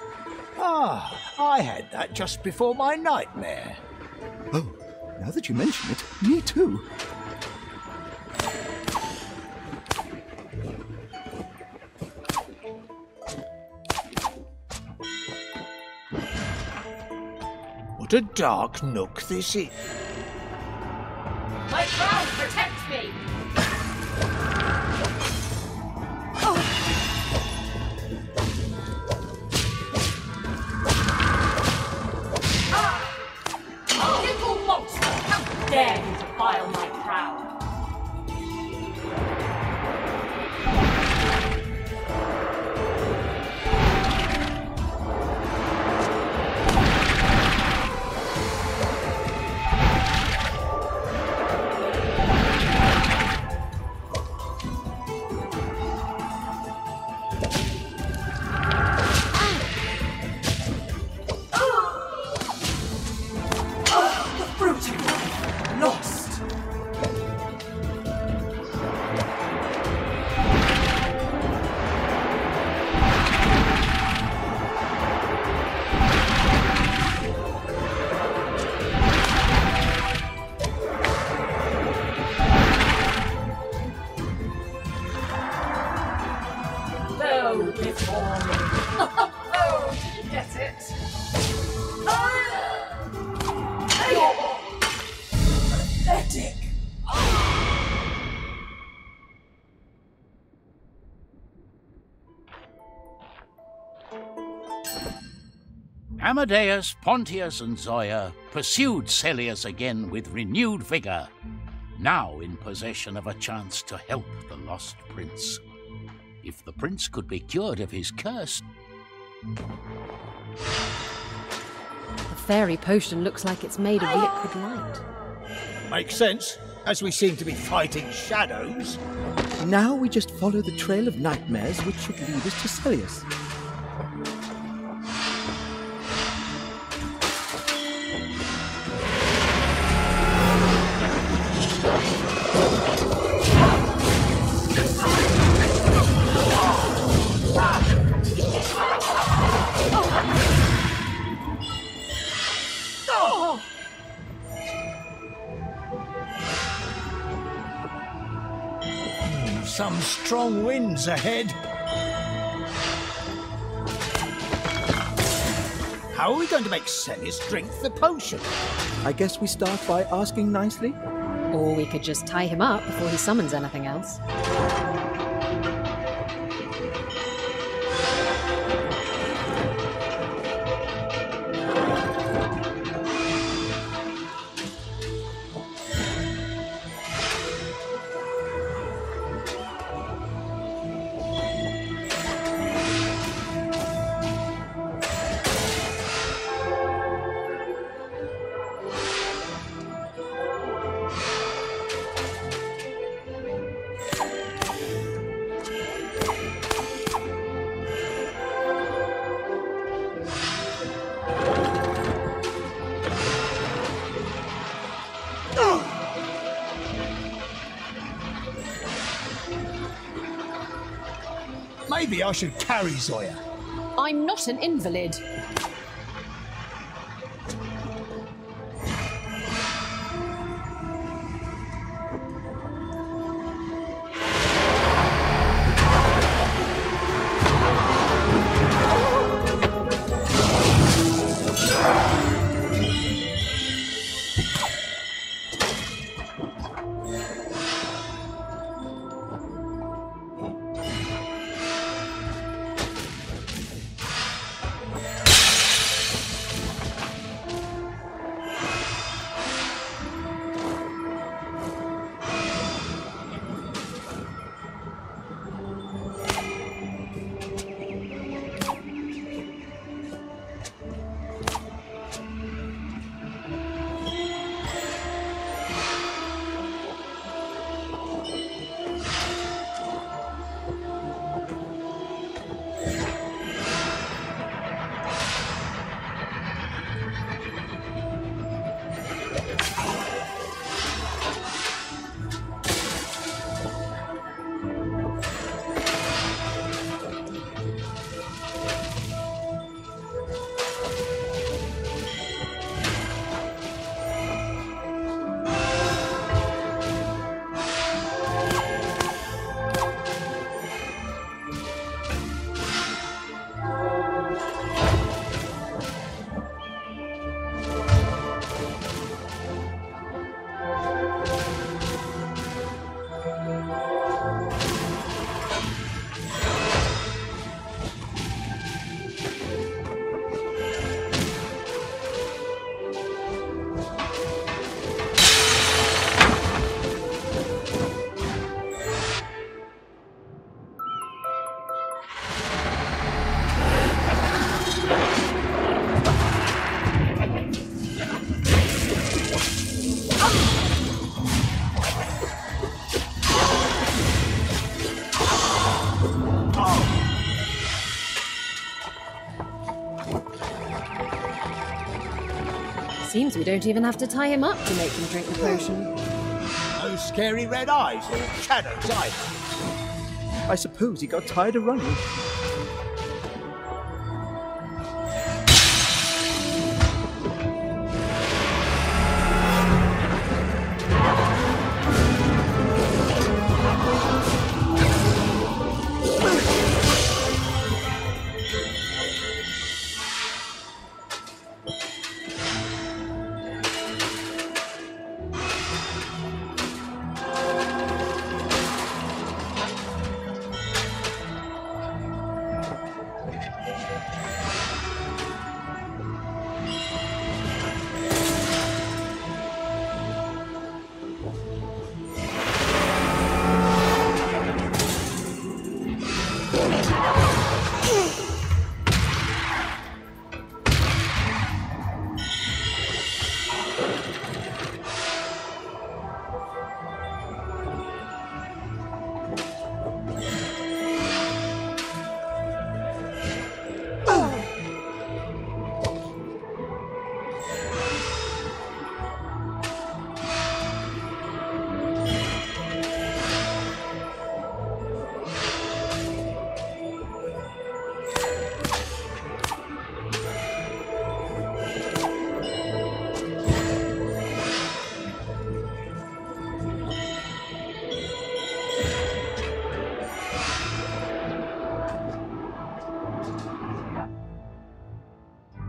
Ah, I had that just before my nightmare. Oh, now that you mention it, me too. What a dark nook this is. My crown protects me! Little monster! How dare you defile my crown! Amadeus, Pontius, and Zoya pursued Celius again with renewed vigour. now in possession of a chance to help the lost prince. If the prince could be cured of his curse... The fairy potion looks like it's made of liquid light. Makes sense, as we seem to be fighting shadows. Now we just follow the trail of nightmares which should lead us to Celius. Some strong winds ahead. How are we going to make Celius drink the potion? I guess we start by asking nicely. Or we could just tie him up before he summons anything else. Maybe I should carry Zoya. I'm not an invalid. Seems we don't even have to tie him up to make him drink the potion. No scary red eyes or shadows either. I suppose he got tired of running.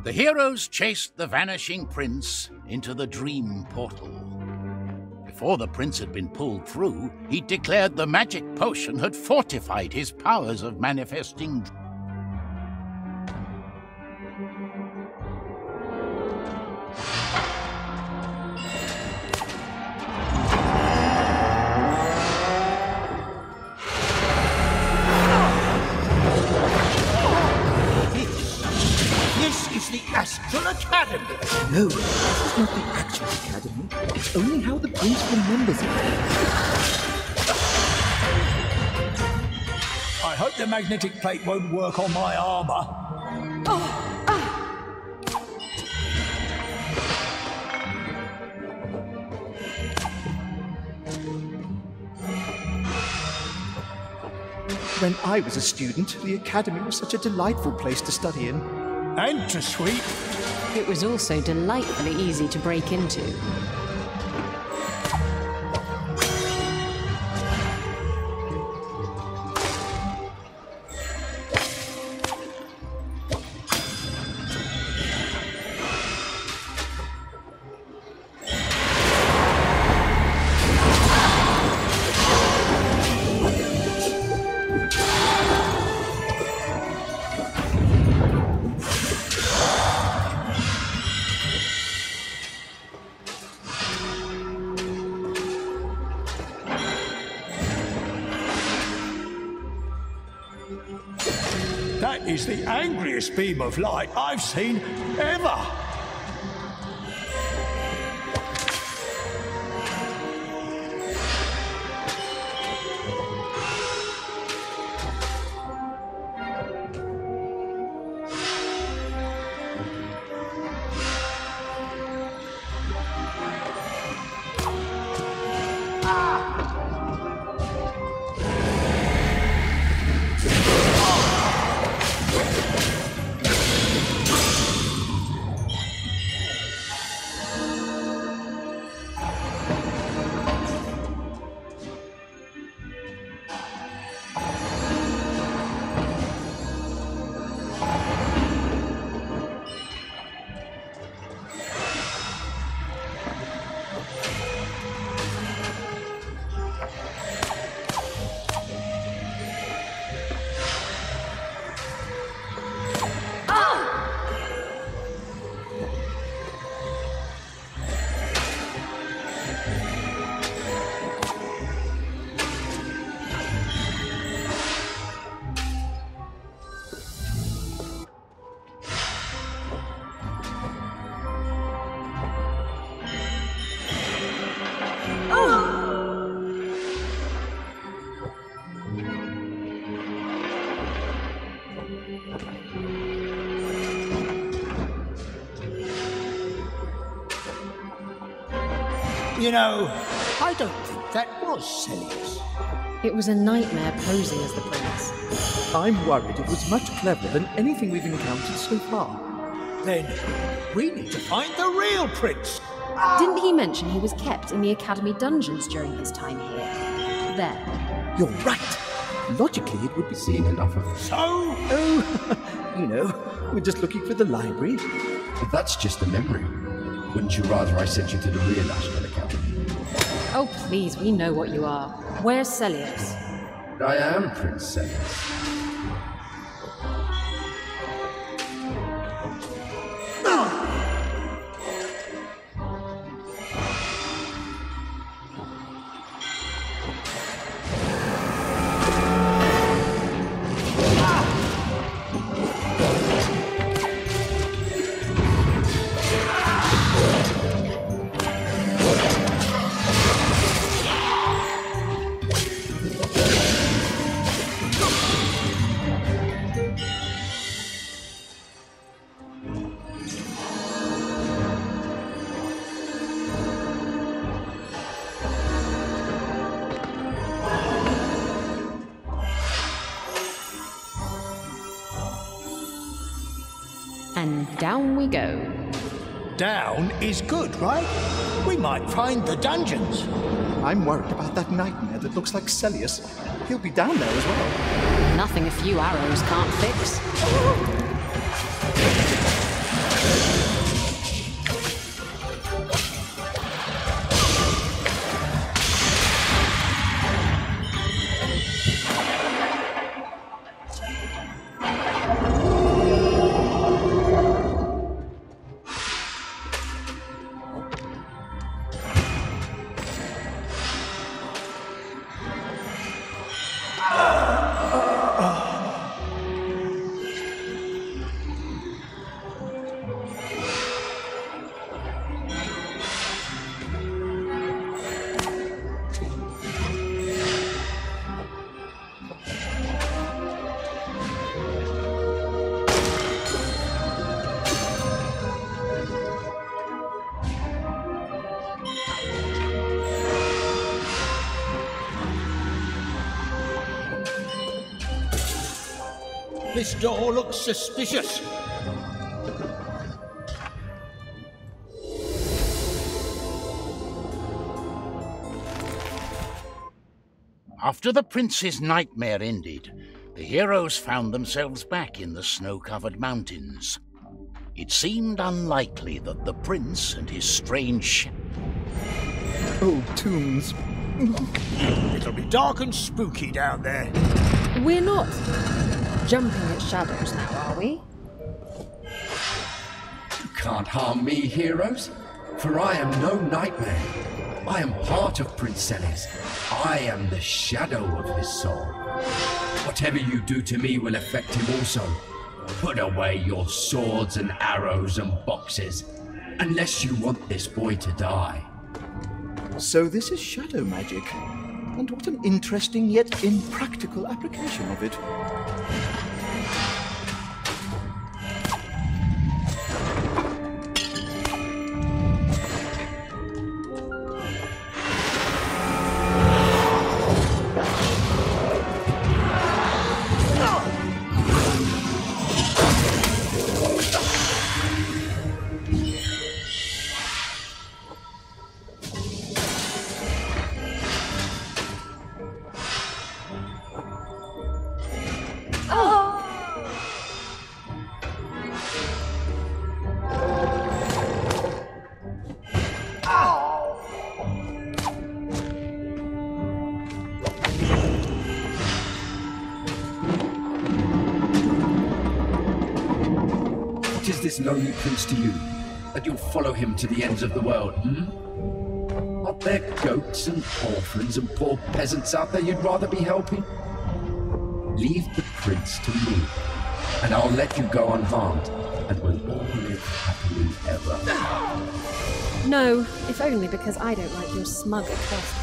The heroes chased the vanishing prince into the dream portal. Before the prince had been pulled through, he declared the magic potion had fortified his powers of manifesting. This is the Astral Academy. No, this is not the actual academy. It's only how the prince remembers it. I hope the magnetic plate won't work on my armor. When I was a student, the academy was such a delightful place to study in. And to sweep. It was also delightfully easy to break into. That is the angriest beam of light I've seen ever. You know, I don't think that was Celius. It was a nightmare posing as the prince. I'm worried it was much cleverer than anything we've encountered so far. Then we need to find the real prince. Didn't he mention he was kept in the academy dungeons during his time here? There. You're right. Logically, it would be Seen enough of it. So, Oh, you know, we're just looking for the library. But that's just a memory. Wouldn't you rather I sent you to the real Astral Academy? Oh, please, we know what you are. Where's Celius? I am Prince Celius. And down we go. down is good, right? We might find the dungeons. I'm worried about that nightmare that looks like Celius. He'll be down there as well. Nothing a few arrows can't fix. This door looks suspicious. After the prince's nightmare ended, the heroes found themselves back in the snow-covered mountains. It seemed unlikely that the prince and his strange... Old tombs. It'll be dark and spooky down there. We're not jumping at shadows now, are we? You can't harm me, heroes, for I am no nightmare. I am part of Prince Celes. I am the shadow of his soul. Whatever you do to me will affect him also. Put away your swords and arrows and boxes, unless you want this boy to die. So this is shadow magic. And what an interesting yet impractical application of it. What is this lonely prince to you, that you'll follow him to the ends of the world, Aren't there goats and orphans and poor peasants out there you'd rather be helping? Leave the prince to me, and I'll let you go unharmed, and we'll all live happily ever. No, if only because I don't like your smug accost.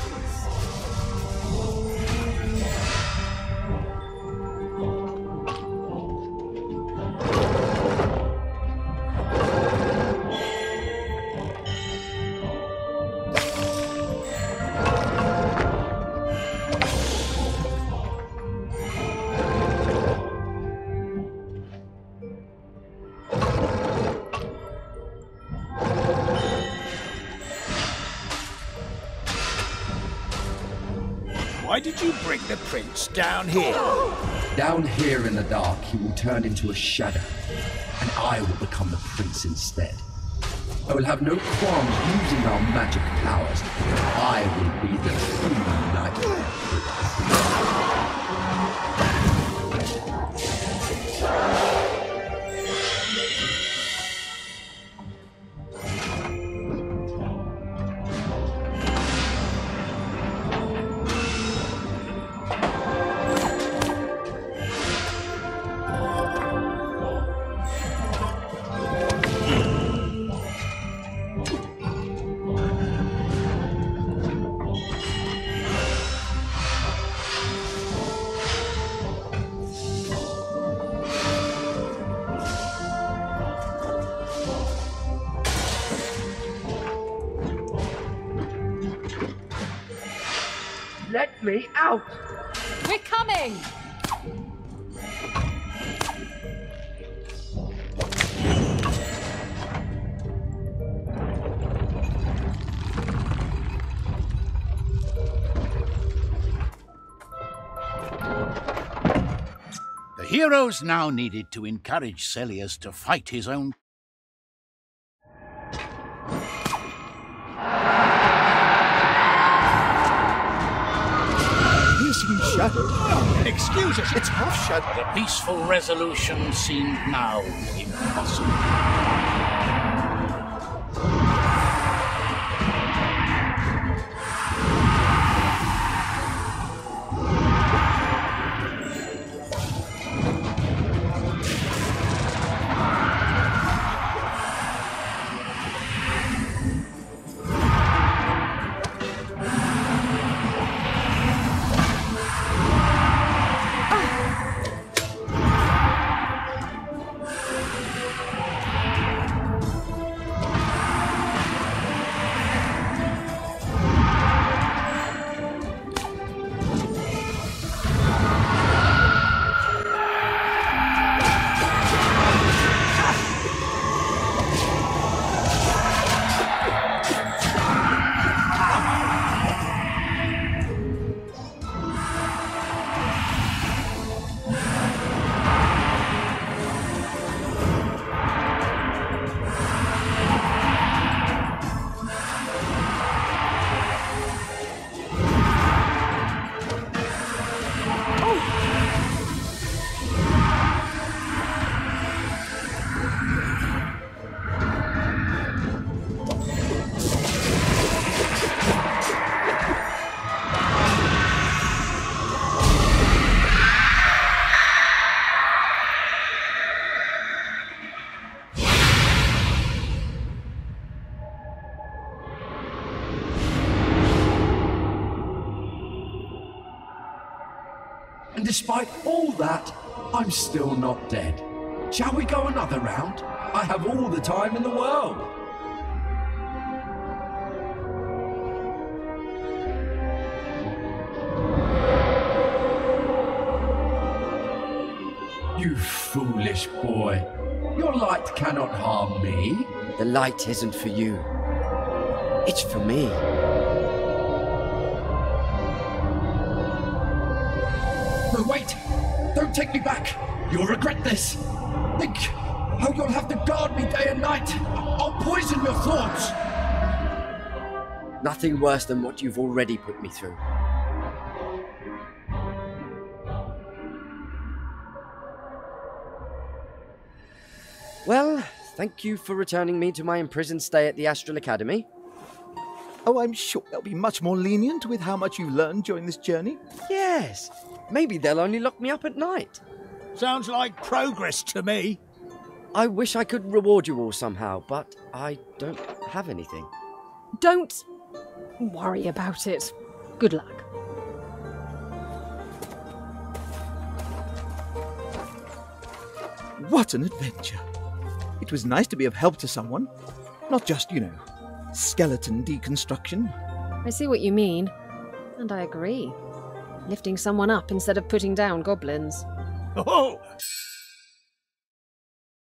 Why did you bring the prince down here? Down here in the dark, he will turn into a shadow, and I will become the prince instead. I will have no qualms using our magic powers. I will be the true nightmare. Let me out! We're coming! The heroes now needed to encourage Celes to fight his own shut. Excuse us. It's half shut. But a peaceful resolution seemed now impossible. And despite all that, I'm still not dead. Shall we go another round? I have all the time in the world. You foolish boy. Your light cannot harm me. The light isn't for you. It's for me. No, wait! Don't take me back! You'll regret this! Think how you'll have to guard me day and night! I'll poison your thoughts! Nothing worse than what you've already put me through. Well, thank you for returning me to my imprisoned stay at the Astral Academy. Oh, I'm sure they'll be much more lenient with how much you've learned during this journey. Yes, maybe they'll only lock me up at night. Sounds like progress to me. I wish I could reward you all somehow, but I don't have anything. Don't worry about it. Good luck. What an adventure. It was nice to be of help to someone. Not just, skeleton deconstruction. I see what you mean. And I agree. Lifting someone up instead of putting down goblins. Oh,